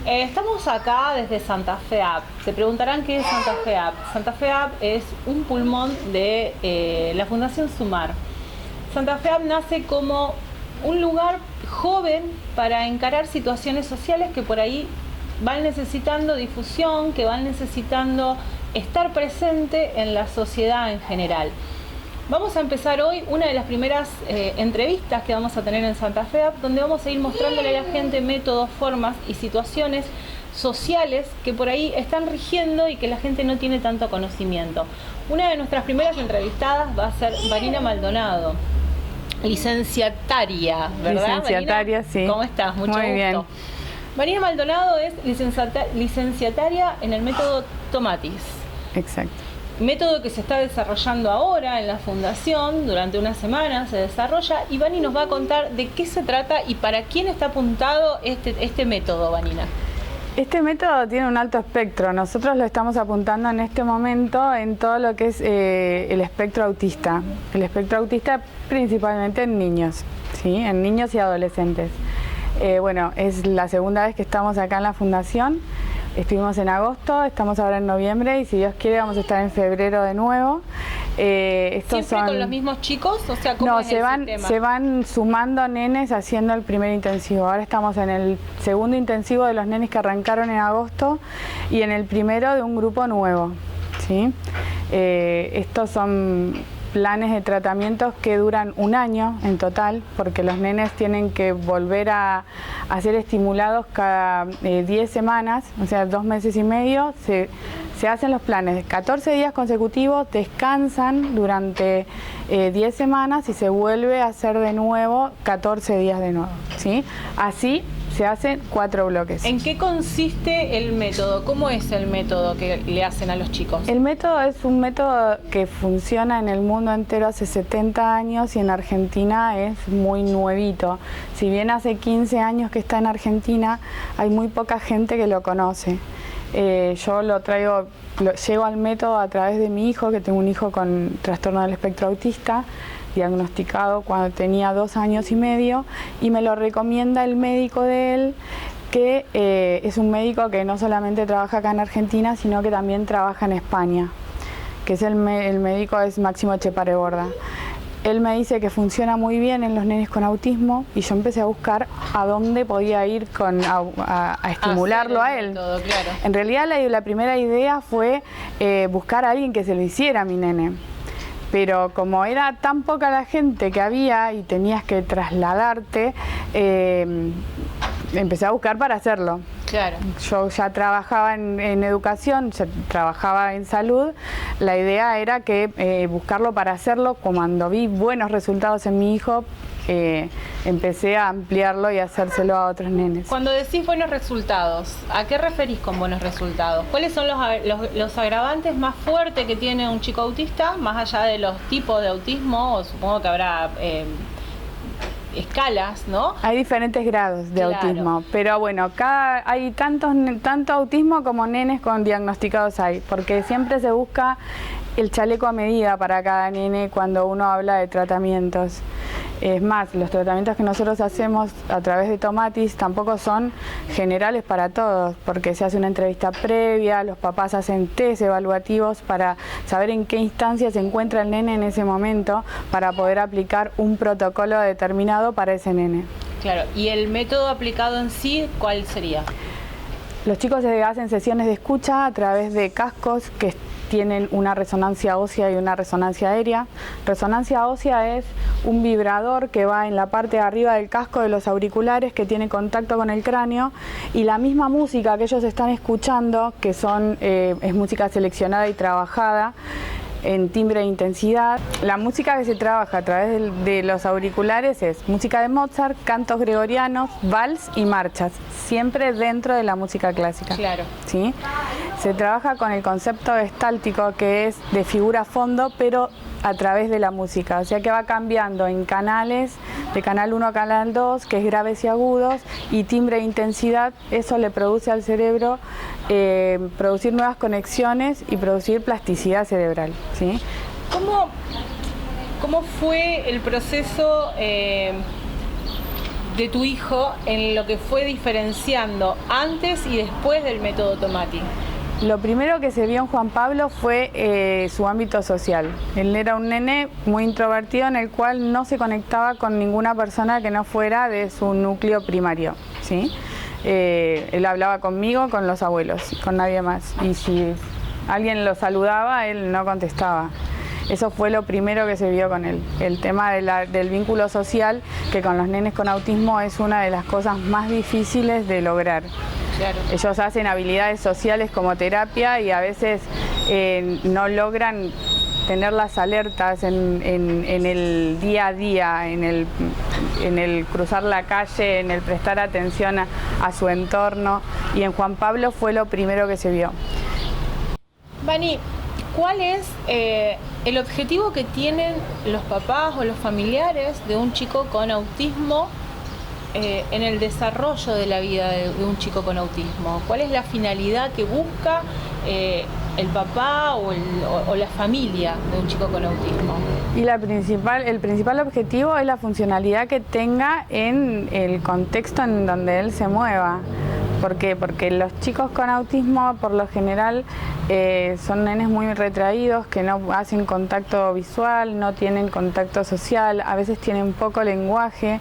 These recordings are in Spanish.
Estamos acá desde Santa Fe App. Se preguntarán qué es Santa Fe App. Santa Fe App es un pulmón de la Fundación Sumar. Santa Fe App nace como un lugar joven para encarar situaciones sociales que por ahí van necesitando difusión, que van necesitando estar presente en la sociedad en general. Vamos a empezar hoy una de las primeras entrevistas que vamos a tener en Santa Fe App, donde vamos a ir mostrándole a la gente métodos, formas y situaciones sociales que por ahí están rigiendo y que la gente no tiene tanto conocimiento. Una de nuestras primeras entrevistadas va a ser Vanina Maldonado, licenciataria, ¿verdad? Licenciataria, Vanina? Sí. ¿Cómo estás? Mucho Muy gusto. Bien. Vanina Maldonado es licenciataria en el método Tomatis. Exacto. Método que se está desarrollando ahora en la Fundación, durante una semana se desarrolla, y Vani nos va a contar de qué se trata y para quién está apuntado este método, Vanina. Este método tiene un alto espectro. Nosotros lo estamos apuntando en este momento en todo lo que es el espectro autista. El espectro autista principalmente en niños, ¿sí? En niños y adolescentes. Bueno, es la segunda vez que estamos acá en la Fundación. Estuvimos en agosto, estamos ahora en noviembre y si Dios quiere vamos a estar en febrero de nuevo. ¿Siempre con los mismos chicos? O sea, ¿cómo no, es el sistema? se van sumando nenes haciendo el primer intensivo. Ahora estamos en el segundo intensivo de los nenes que arrancaron en agosto y en el primero de un grupo nuevo, ¿sí? Estos son planes de tratamientos que duran un año en total, porque los nenes tienen que volver a ser estimulados cada 10 semanas, o sea, 2 meses y medio, se hacen los planes de 14 días consecutivos, descansan durante 10 semanas y se vuelve a hacer de nuevo 14 días de nuevo, ¿sí? Así se hacen 4 bloques. ¿En qué consiste el método? ¿Cómo es el método que le hacen a los chicos? El método es un método que funciona en el mundo entero hace 70 años y en Argentina es muy nuevito. Si bien hace 15 años que está en Argentina, hay muy poca gente que lo conoce. Yo llego al método a través de mi hijo, que tengo un hijo con trastorno del espectro autista, diagnosticado cuando tenía 2 años y medio, y me lo recomienda el médico de él, que es un médico que no solamente trabaja acá en Argentina, sino que también trabaja en España, que es el médico es Máximo Echepareborda. Él me dice que funciona muy bien en los nenes con autismo y yo empecé a buscar a dónde podía ir a estimularlo a él. Método, claro. En realidad la primera idea fue buscar a alguien que se lo hiciera a mi nene. Pero como era tan poca la gente que había y tenías que trasladarte, empecé a buscar para hacerlo. Claro. Yo ya trabajaba en educación, ya trabajaba en salud. La idea era que buscarlo para hacerlo. Cuando vi buenos resultados en mi hijo, empecé a ampliarlo y a hacérselo a otros nenes. Cuando decís buenos resultados, ¿a qué referís con buenos resultados? ¿Cuáles son los agravantes más fuertes que tiene un chico autista, más allá de los tipos de autismo? O supongo que habrá escalas, ¿no? Hay diferentes grados de autismo, pero bueno, hay tanto autismo como nenes con diagnosticados hay, porque siempre se busca el chaleco a medida para cada nene cuando uno habla de tratamientos. Es más, los tratamientos que nosotros hacemos a través de Tomatis tampoco son generales para todos, porque se hace una entrevista previa, los papás hacen test evaluativos para saber en qué instancia se encuentra el nene en ese momento para poder aplicar un protocolo determinado para ese nene. Claro, ¿y el método aplicado en sí cuál sería? Los chicos hacen sesiones de escucha a través de cascos que tienen una resonancia ósea y una resonancia aérea. Resonancia ósea es un vibrador que va en la parte de arriba del casco de los auriculares que tiene contacto con el cráneo, y la misma música que ellos están escuchando, que es música seleccionada y trabajada en timbre de intensidad. La música que se trabaja a través de los auriculares es música de Mozart, cantos gregorianos, vals y marchas, siempre dentro de la música clásica. Claro. ¿Sí? Se trabaja con el concepto gestáltico, que es de figura-fondo, pero a través de la música, o sea que va cambiando en canales, de canal 1 a canal 2, que es graves y agudos, y timbre de intensidad. Eso le produce al cerebro producir nuevas conexiones y producir plasticidad cerebral, ¿sí? ¿Cómo fue el proceso de tu hijo en lo que fue diferenciando antes y después del método Tomati? Lo primero que se vio en Juan Pablo fue su ámbito social. Él era un nene muy introvertido en el cual no se conectaba con ninguna persona que no fuera de su núcleo primario, ¿sí? Él hablaba conmigo, con los abuelos, con nadie más. Y si alguien lo saludaba, él no contestaba. Eso fue lo primero que se vio con él. El tema del vínculo social, que con los nenes con autismo es una de las cosas más difíciles de lograr. Claro. Ellos hacen habilidades sociales como terapia y a veces no logran tener las alertas en el día a día, en el cruzar la calle, en el prestar atención a su entorno. Y en Juan Pablo fue lo primero que se vio. Vani, ¿cuál es el objetivo que tienen los papás o los familiares de un chico con autismo en el desarrollo de la vida de un chico con autismo? ¿Cuál es la finalidad que busca el papá o la familia de un chico con autismo? Y el principal objetivo es la funcionalidad que tenga en el contexto en donde él se mueva. ¿Por qué? Porque los chicos con autismo, por lo general, son nenes muy retraídos, que no hacen contacto visual, no tienen contacto social, a veces tienen poco lenguaje.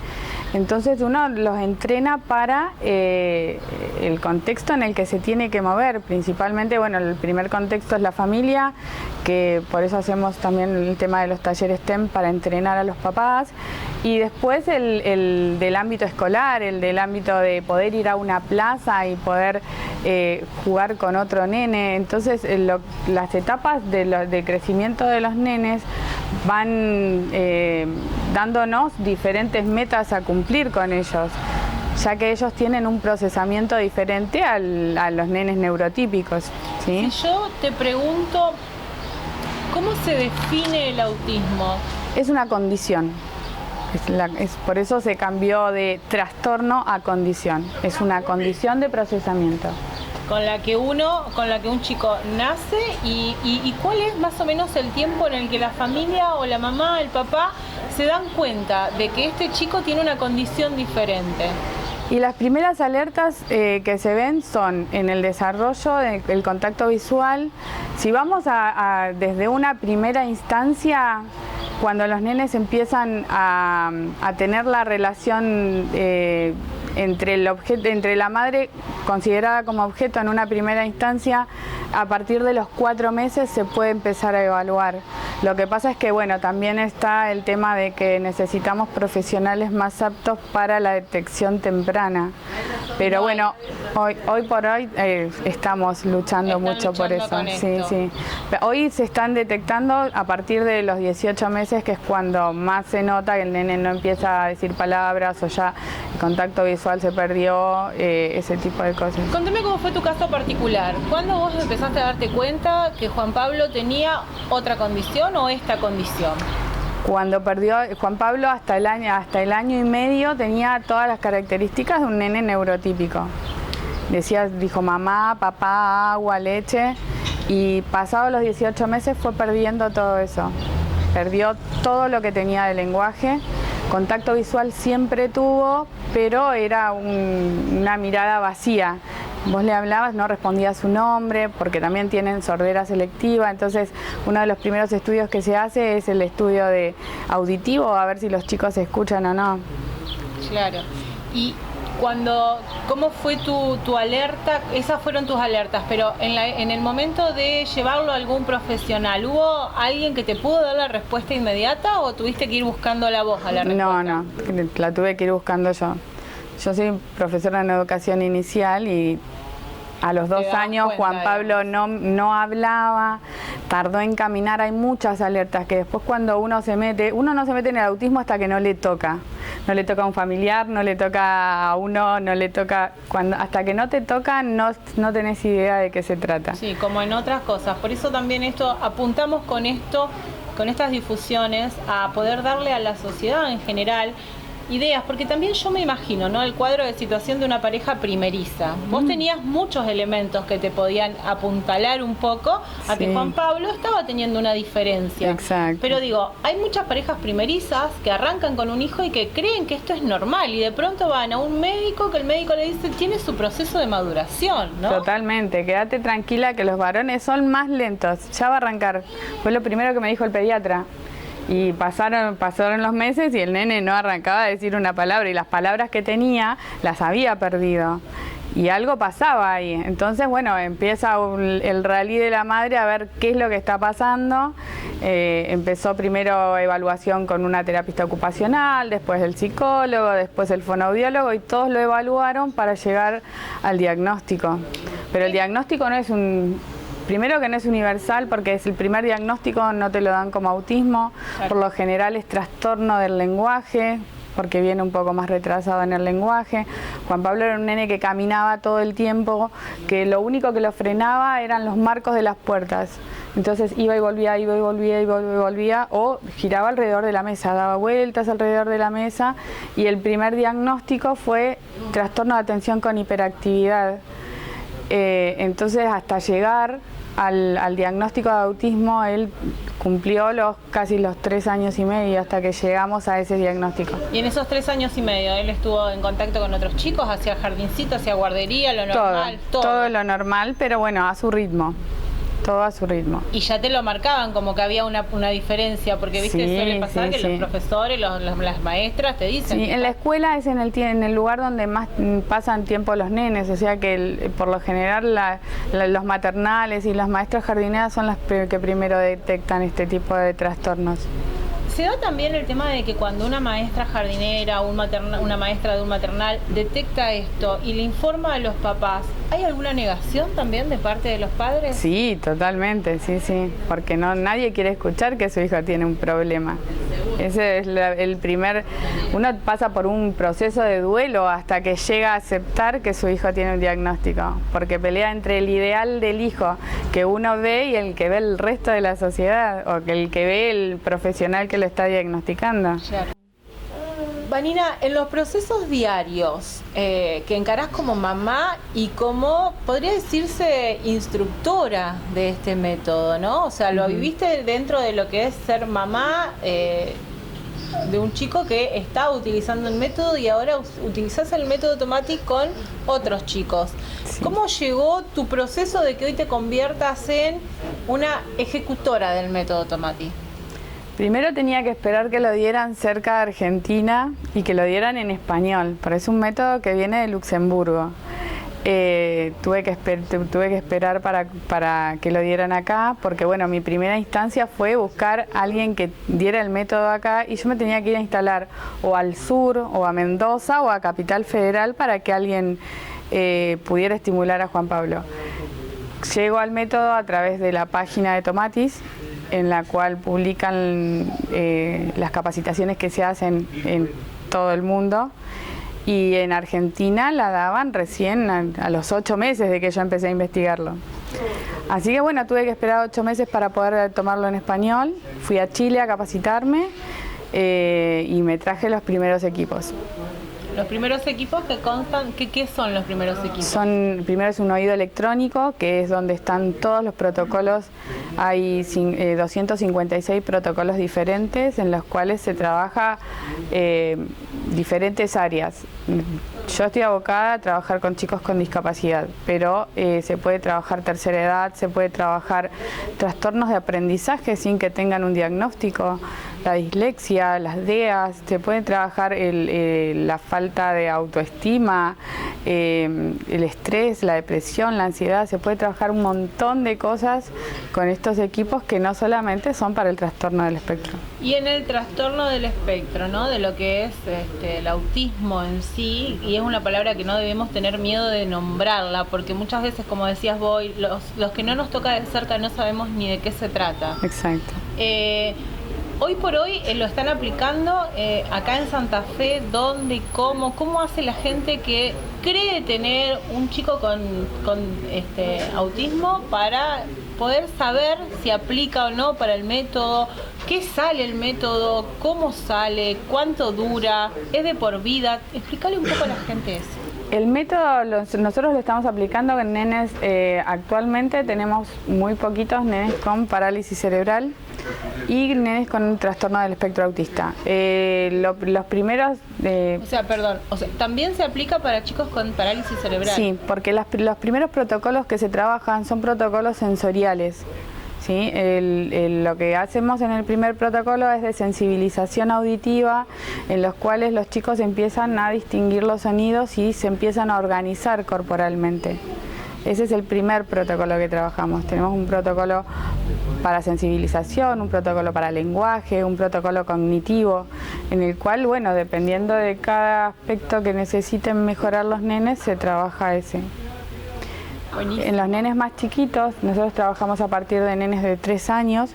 Entonces uno los entrena para el contexto en el que se tiene que mover. Principalmente, bueno, el primer contexto es la familia, que por eso hacemos también el tema de los talleres STEM para entrenar a los papás. Y después el del ámbito escolar, el del ámbito de poder ir a una plaza y poder jugar con otro nene. Entonces las etapas de crecimiento de los nenes van dándonos diferentes metas a cumplir con ellos, ya que ellos tienen un procesamiento diferente a los nenes neurotípicos, ¿sí? Si yo te pregunto, ¿cómo se define el autismo? Es una condición. Por eso se cambió de trastorno a condición. Es una condición de procesamiento. Con la que un chico nace y ¿cuál es más o menos el tiempo en el que la familia o la mamá, el papá se dan cuenta de que este chico tiene una condición diferente? Y las primeras alertas que se ven son en el desarrollo del contacto visual. Si vamos desde una primera instancia, cuando los nenes empiezan a tener la relación entre la madre considerada como objeto en una primera instancia, a partir de los 4 meses se puede empezar a evaluar. Lo que pasa es que, bueno, también está el tema de que necesitamos profesionales más aptos para la detección temprana. Pero bueno, hoy por hoy estamos luchando mucho por eso. Sí, sí. Hoy se están detectando a partir de los 18 meses, que es cuando más se nota que el nene no empieza a decir palabras o ya el contacto visual se perdió, ese tipo de cosas. Contame cómo fue tu caso particular. ¿Cuándo vos empezaste a darte cuenta que Juan Pablo tenía otra condición o esta condición? Cuando perdió Juan Pablo, hasta el año y medio tenía todas las características de un nene neurotípico. Dijo mamá, papá, agua, leche, y pasados los 18 meses fue perdiendo todo eso. Perdió todo lo que tenía de lenguaje. Contacto visual siempre tuvo, pero era una mirada vacía. Vos le hablabas, no respondía a su nombre, porque también tienen sordera selectiva. Entonces, uno de los primeros estudios que se hace es el estudio de auditivo, a ver si los chicos se escuchan o no. Claro. Y ¿cómo fue tu alerta? Esas fueron tus alertas, pero en el momento de llevarlo a algún profesional, ¿hubo alguien que te pudo dar la respuesta inmediata o tuviste que ir buscando la voz a la respuesta? No, la tuve que ir buscando yo. Yo soy profesora en educación inicial y a los 2 años Juan Pablo no hablaba, tardó en caminar. Hay muchas alertas que después cuando uno no se mete en el autismo hasta que no le toca. No le toca a un familiar, no le toca a uno, no le toca... hasta que no te toca no tenés idea de qué se trata. Sí, como en otras cosas. Por eso también apuntamos con estas difusiones a poder darle a la sociedad en general ideas, porque también yo me imagino, ¿no? El cuadro de situación de una pareja primeriza. Vos tenías muchos elementos que te podían apuntalar un poco a que Juan Pablo estaba teniendo una diferencia. Exacto. Pero digo, hay muchas parejas primerizas que arrancan con un hijo y que creen que esto es normal y de pronto van a un médico que el médico le dice tiene su proceso de maduración, ¿no? Totalmente, quédate tranquila que los varones son más lentos, ya va a arrancar. Fue lo primero que me dijo el pediatra. Y pasaron los meses y el nene no arrancaba a decir una palabra y las palabras que tenía las había perdido. Y algo pasaba ahí. Entonces, bueno, empieza el rally de la madre a ver qué es lo que está pasando. Empezó primero evaluación con una terapista ocupacional, después el psicólogo, después el fonoaudiólogo y todos lo evaluaron para llegar al diagnóstico. Pero el diagnóstico no es primero que no es universal porque es el primer diagnóstico, no te lo dan como autismo, por lo general es trastorno del lenguaje, porque viene un poco más retrasado en el lenguaje. Juan Pablo era un nene que caminaba todo el tiempo, que lo único que lo frenaba eran los marcos de las puertas. Entonces iba y volvía, iba y volvía, iba y volvía, o giraba alrededor de la mesa, daba vueltas alrededor de la mesa, y el primer diagnóstico fue trastorno de atención con hiperactividad. Entonces hasta llegar al diagnóstico de autismo, él cumplió casi los 3 años y medio hasta que llegamos a ese diagnóstico. Y en esos 3 años y medio, ¿él estuvo en contacto con otros chicos, hacia jardincito, hacia guardería, lo normal? Todo lo normal, pero bueno, a su ritmo. Todo a su ritmo. Y ya te lo marcaban como que había una diferencia, porque viste, suele pasar que los profesores, las maestras te dicen. Sí, en la escuela es en el lugar donde más pasan tiempo los nenes, o sea que por lo general los maternales y las maestras jardineras son las que primero detectan este tipo de trastornos. Se da también el tema de que cuando una maestra jardinera o una maestra de un maternal detecta esto y le informa a los papás, ¿hay alguna negación también de parte de los padres? Sí, totalmente, sí, porque nadie quiere escuchar que su hijo tiene un problema. Ese es el primer... Uno pasa por un proceso de duelo hasta que llega a aceptar que su hijo tiene un diagnóstico, porque pelea entre el ideal del hijo que uno ve y el que ve el resto de la sociedad, o que el que ve el profesional que lo está diagnosticando. Claro. Vanina, en los procesos diarios que encarás como mamá y como, podría decirse, instructora de este método, ¿no? O sea, lo viviste dentro de lo que es ser mamá de un chico que está utilizando el método y ahora utilizás el método Tomati con otros chicos. Sí. ¿Cómo llegó tu proceso de que hoy te conviertas en una ejecutora del método Tomati? Primero tenía que esperar que lo dieran cerca de Argentina y que lo dieran en español, pero es un método que viene de Luxemburgo. Tuve que esperar para que lo dieran acá, porque bueno, mi primera instancia fue buscar a alguien que diera el método acá y yo me tenía que ir a instalar o al sur, o a Mendoza, o a Capital Federal para que alguien pudiera estimular a Juan Pablo. Llego al método a través de la página de Tomatis, en la cual publican las capacitaciones que se hacen en todo el mundo, y en Argentina la daban recién a los 8 meses de que yo empecé a investigarlo. Así que bueno, tuve que esperar 8 meses para poder tomarlo en español. Fui a Chile a capacitarme y me traje los primeros equipos. Los primeros equipos que constan, ¿qué son los primeros equipos? Primero es un oído electrónico, que es donde están todos los protocolos. Hay 256 protocolos diferentes en los cuales se trabaja diferentes áreas. Yo estoy abocada a trabajar con chicos con discapacidad, pero se puede trabajar tercera edad, se puede trabajar trastornos de aprendizaje sin que tengan un diagnóstico, la dislexia, las DEAs, se puede trabajar la falta de autoestima, el estrés, la depresión, la ansiedad, se puede trabajar un montón de cosas con estos equipos que no solamente son para el trastorno del espectro. Y en el trastorno del espectro, ¿no? De lo que es el autismo en sí, y es una palabra que no debemos tener miedo de nombrarla, porque muchas veces, como decías vos, los que no nos toca de cerca no sabemos ni de qué se trata. Exacto. Hoy por hoy lo están aplicando acá en Santa Fe. ¿Dónde? ¿Cómo hace la gente que cree tener un chico con autismo para poder saber si aplica o no para el método? qué sale el método, cómo sale, cuánto dura, es de por vida. Explícale un poco a la gente eso. El método nosotros lo estamos aplicando en nenes, actualmente tenemos muy poquitos nenes con parálisis cerebral y nenes con un trastorno del espectro autista. Los primeros... ¿también se aplica para chicos con parálisis cerebral? Sí, porque los primeros protocolos que se trabajan son protocolos sensoriales. ¿Sí? Lo que hacemos en el primer protocolo es de sensibilización auditiva, en los cuales los chicos empiezan a distinguir los sonidos y se empiezan a organizar corporalmente. Ese es el primer protocolo que trabajamos. Tenemos un protocolo para sensibilización, un protocolo para lenguaje, un protocolo cognitivo, en el cual, bueno, dependiendo de cada aspecto que necesiten mejorar los nenes, se trabaja ese. Buenísimo. En los nenes más chiquitos, nosotros trabajamos a partir de nenes de 3 años,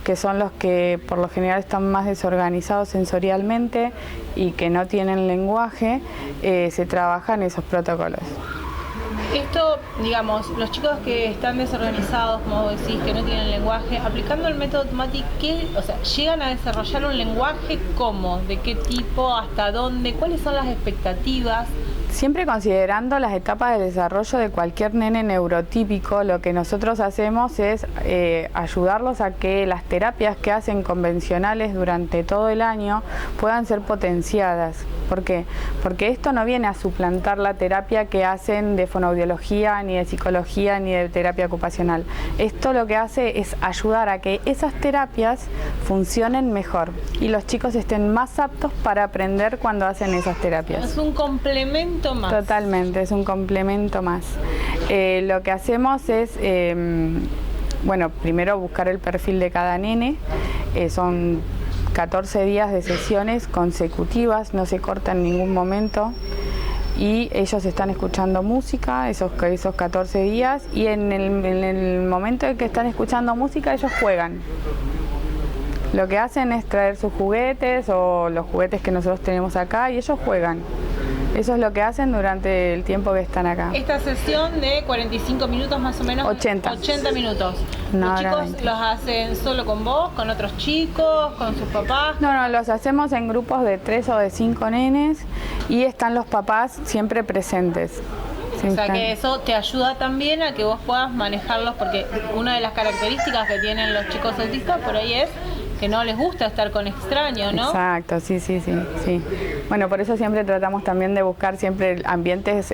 que son los que por lo general están más desorganizados sensorialmente y que no tienen lenguaje, se trabajan esos protocolos. Esto, digamos, los chicos que están desorganizados, como vos decís, que no tienen lenguaje, aplicando el método Tomati, ¿llegan a desarrollar un lenguaje cómo? ¿De qué tipo? ¿Hasta dónde? ¿Cuáles son las expectativas? Siempre considerando las etapas de desarrollo de cualquier nene neurotípico, lo que nosotros hacemos es ayudarlos a que las terapias que hacen convencionales durante todo el año puedan ser potenciadas. ¿Por qué? Porque esto no viene a suplantar la terapia que hacen de fonoaudiología, ni de psicología, ni de terapia ocupacional. Esto lo que hace es ayudar a que esas terapias funcionen mejor y los chicos estén más aptos para aprender cuando hacen esas terapias. Es un complemento más. Totalmente, es un complemento más. Lo que hacemos es, bueno, primero buscar el perfil de cada nene. Son 14 días de sesiones consecutivas, no se corta en ningún momento. Y ellos están escuchando música esos 14 días y en el momento en que están escuchando música ellos juegan. Lo que hacen es traer sus juguetes o los juguetes que nosotros tenemos acá y ellos juegan. Eso es lo que hacen durante el tiempo que están acá. Esta sesión de 45 minutos más o menos. 80 minutos. No, ¿Los chicos los hacen solo con vos, con otros chicos, con sus papás? No, los hacemos en grupos de 3 o de 5 nenes y están los papás siempre presentes. O sea que eso te ayuda también a que vos puedas manejarlos, porque una de las características que tienen los chicos autistas por ahí es que no les gusta estar con extraños, ¿no? Exacto, sí. Bueno, por eso siempre tratamos también de buscar siempre ambientes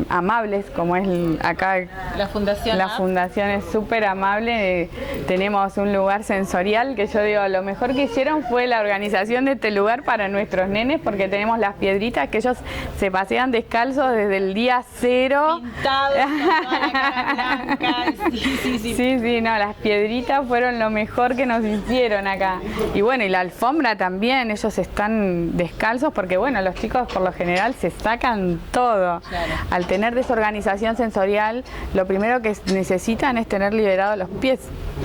amables, como es acá. La fundación. La fundación es súper amable. Tenemos un lugar sensorial que yo digo, lo mejor que hicieron fue la organización de este lugar para nuestros nenes, porque tenemos las piedritas que ellos se pasean descalzos desde el día 0. Pintados, con toda la cara blanca. Sí, no, las piedritas fueron lo mejor que nos hicieron acá. Y bueno, y la alfombra también, ellos están descalzos porque bueno, los chicos por lo general se sacan todo. Claro. Al tener desorganización sensorial, lo primero que necesitan es tener liberados los pies.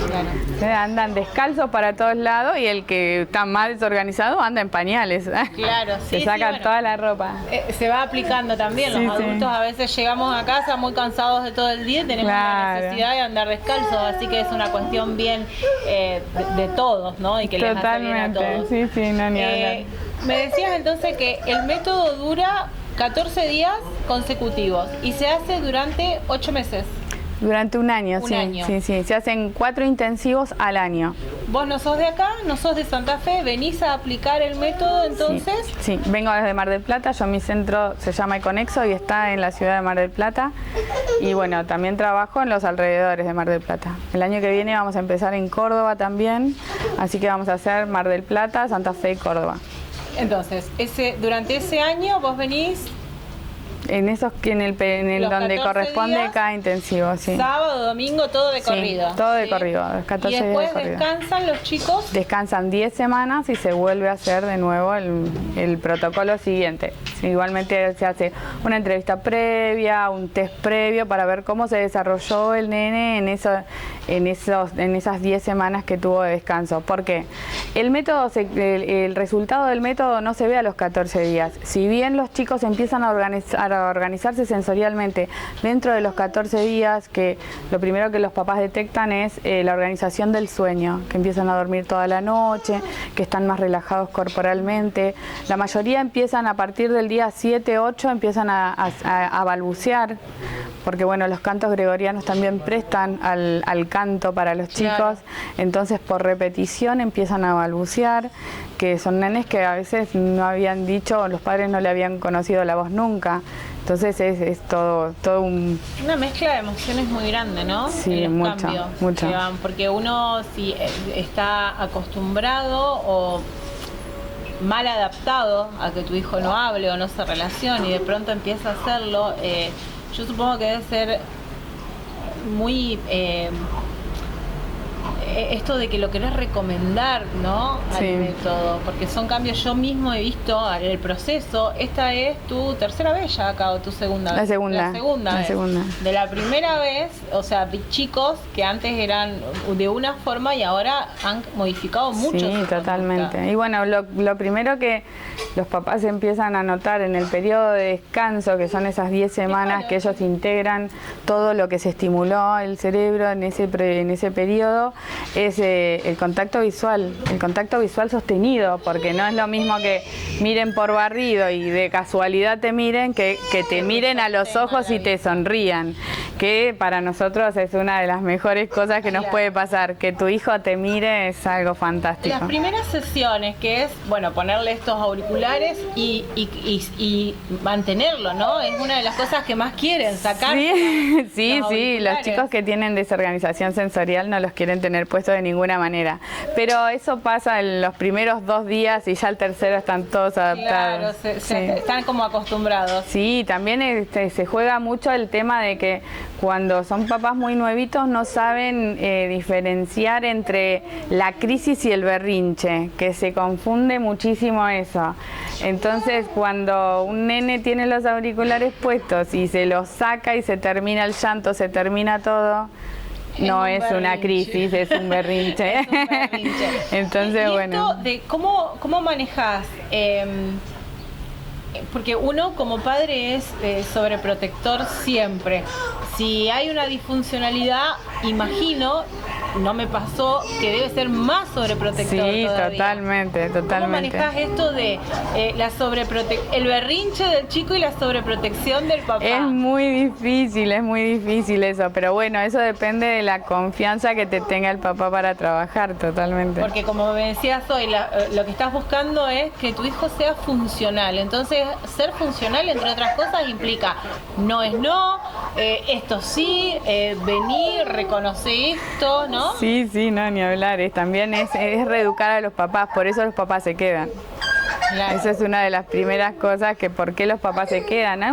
Claro. Andan descalzos para todos lados y el que está más desorganizado anda en pañales. Claro, sí. Se saca toda la ropa. Se va aplicando también. Los adultos a veces llegamos a casa muy cansados de todo el día y tenemos la necesidad de andar descalzos, así que es una cuestión bien de todos, ¿no? Y que les hace bien a todos. Sí, no, ni hablar. Me decías entonces que el método dura 14 días consecutivos y se hace durante 8 meses. Durante un año, Un año. Sí. Se hacen 4 intensivos al año. Vos no sos de acá, no sos de Santa Fe, venís a aplicar el método entonces. Sí, vengo desde Mar del Plata, mi centro se llama Econexo y está en la ciudad de Mar del Plata. Y bueno, también trabajo en los alrededores de Mar del Plata. El año que viene vamos a empezar en Córdoba también, así que vamos a hacer Mar del Plata, Santa Fe y Córdoba. Entonces, durante ese año vos venís en esos en el donde corresponde días, cada intensivo, sí. Sábado, domingo, todo de corrido. Todo de corrido, 14 días de corrido. ¿Y después descansan los chicos? Descansan 10 semanas y se vuelve a hacer de nuevo el protocolo siguiente. Igualmente se hace una entrevista previa, un test previo para ver cómo se desarrolló el nene en esas 10 semanas que tuvo de descanso. Porque el resultado del método no se ve a los 14 días. Si bien los chicos empiezan a para organizarse sensorialmente dentro de los 14 días, que lo primero que los papás detectan es la organización del sueño, que empiezan a dormir toda la noche, que están más relajados corporalmente. La mayoría empiezan a partir del día 7, 8, empiezan a balbucear, porque bueno, los cantos gregorianos también prestan al canto para los chicos, claro. Entonces por repetición empiezan a balbucear, que son nenes que a veces no habían dicho, o los padres no le habían conocido la voz nunca. Entonces es todo una mezcla de emociones muy grande, ¿no? Sí, en los mucho. Porque uno si está acostumbrado o mal adaptado a que tu hijo no hable o no se relacione y de pronto empieza a hacerlo, yo supongo que debe ser muy esto de que lo querés recomendar, ¿no? Al método, porque son cambios. Yo mismo he visto el proceso. Esta es tu tercera vez ya acá, o tu segunda vez. La segunda vez. De la primera vez, o sea, chicos que antes eran de una forma y ahora han modificado mucho. Sí, totalmente. Y bueno, lo primero que los papás empiezan a notar en el periodo de descanso, que son esas 10 semanas que ellos integran todo lo que se estimuló el cerebro en ese periodo, es el contacto visual sostenido, porque no es lo mismo que miren por barrido y de casualidad te miren, que te miren a los ojos y te sonrían, que para nosotros es una de las mejores cosas que nos puede pasar, que tu hijo te mire es algo fantástico. Las primeras sesiones, que es, bueno, ponerle estos auriculares y mantenerlo, ¿no? Es una de las cosas que más quieren, sacar. Sí, los chicos que tienen desorganización sensorial no los quieren tener puesto de ninguna manera, pero eso pasa en los primeros 2 días y ya el tercero están todos adaptados. Claro, están como acostumbrados. Sí, también se juega mucho el tema de que cuando son papás muy nuevitos no saben diferenciar entre la crisis y el berrinche, que se confunde muchísimo eso. Entonces cuando un nene tiene los auriculares puestos y se los saca y se termina el llanto, se termina todo, no es una crisis, es un berrinche. Es un berrinche. Entonces, y bueno. Esto de cómo manejas, porque uno como padre es sobreprotector siempre. Si hay una disfuncionalidad, imagino, no me pasó, que debe ser más sobreprotector. Sí, todavía. Totalmente. ¿Cómo manejas esto de el berrinche del chico y la sobreprotección del papá? Es muy difícil eso, pero bueno, eso depende de la confianza que te tenga el papá para trabajar, totalmente. Porque como me decías hoy, lo que estás buscando es que tu hijo sea funcional. Entonces, ser funcional, entre otras cosas, implica no es no, esto sí, venir, reconocer esto, ¿no? Sí, no, ni hablar. También es reeducar a los papás, por eso los papás se quedan. Claro. Eso es una de las primeras cosas, que por qué los papás se quedan, ¿eh?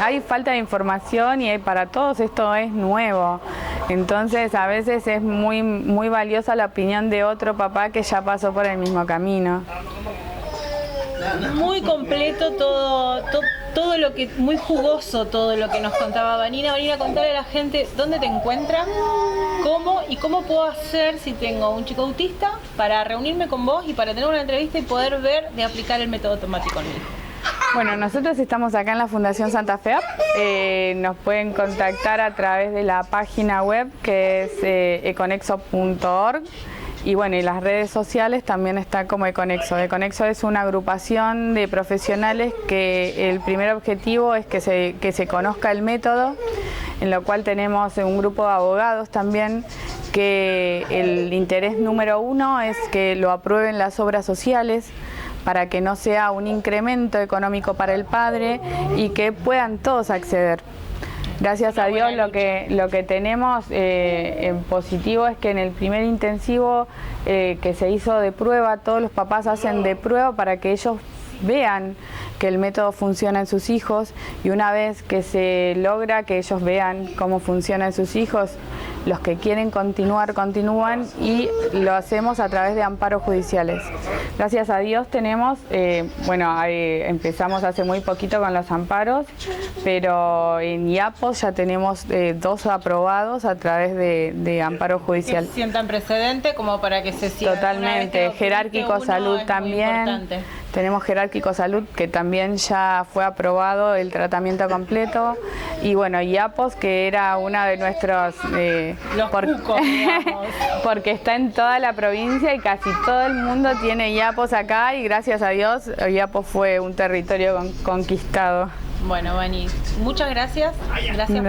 Hay falta de información y para todos esto es nuevo. Entonces a veces es muy, muy valiosa la opinión de otro papá que ya pasó por el mismo camino. Muy completo todo lo que, muy jugoso todo lo que nos contaba Vanina. Vanina, contale a la gente dónde te encuentras, cómo puedo hacer si tengo un chico autista para reunirme con vos y para tener una entrevista y poder ver de aplicar el método automático en mi hijo. Bueno, nosotros estamos acá en la Fundación Santa Fe App. Nos pueden contactar a través de la página web, que es econexo.org. Y bueno, y las redes sociales también está como Econexo. Econexo es una agrupación de profesionales que el primer objetivo es que se conozca el método, en lo cual tenemos un grupo de abogados también, que el interés número 1 es que lo aprueben las obras sociales, para que no sea un incremento económico para el padre y que puedan todos acceder. Gracias a Dios lo que tenemos en positivo es que en el primer intensivo que se hizo de prueba, todos los papás hacen de prueba para que ellos vean que el método funciona en sus hijos, y una vez que se logra que ellos vean cómo funciona en sus hijos, los que quieren continuar, continúan, y lo hacemos a través de amparos judiciales. Gracias a Dios tenemos, empezamos hace muy poquito con los amparos, pero en IAPOS ya tenemos 2 aprobados a través de amparo judicial. Que sientan precedente como para que se siga. Totalmente, jerárquico salud también. Tenemos Jerárquico Salud, que también ya fue aprobado el tratamiento completo. Y bueno, IAPOS, que era una de nuestros... Los cucos, digamos. Porque está en toda la provincia y casi todo el mundo tiene IAPOS acá, y gracias a Dios IAPOS fue un territorio conquistado. Bueno, Vani, muchas gracias. Gracias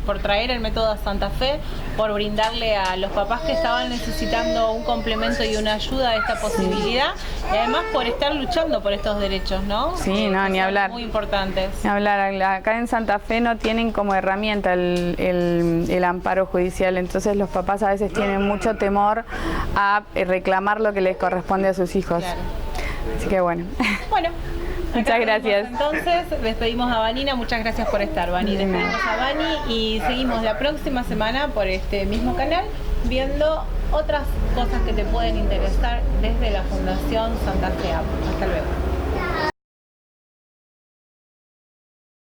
por traer el método a Santa Fe, por brindarle a los papás que estaban necesitando un complemento y una ayuda a esta posibilidad, y además por estar luchando por estos derechos, ¿no? Sí, no, ni hablar. Muy importantes. Ni hablar. Acá en Santa Fe no tienen como herramienta el amparo judicial, entonces los papás a veces tienen mucho temor a reclamar lo que les corresponde a sus hijos. Claro. Así que bueno. Bueno. Muchas gracias. Entonces, despedimos a Vanina. Muchas gracias por estar, Vani. Despedimos a Vani y seguimos la próxima semana por este mismo canal viendo otras cosas que te pueden interesar desde la Fundación Santa Fe. Hasta luego.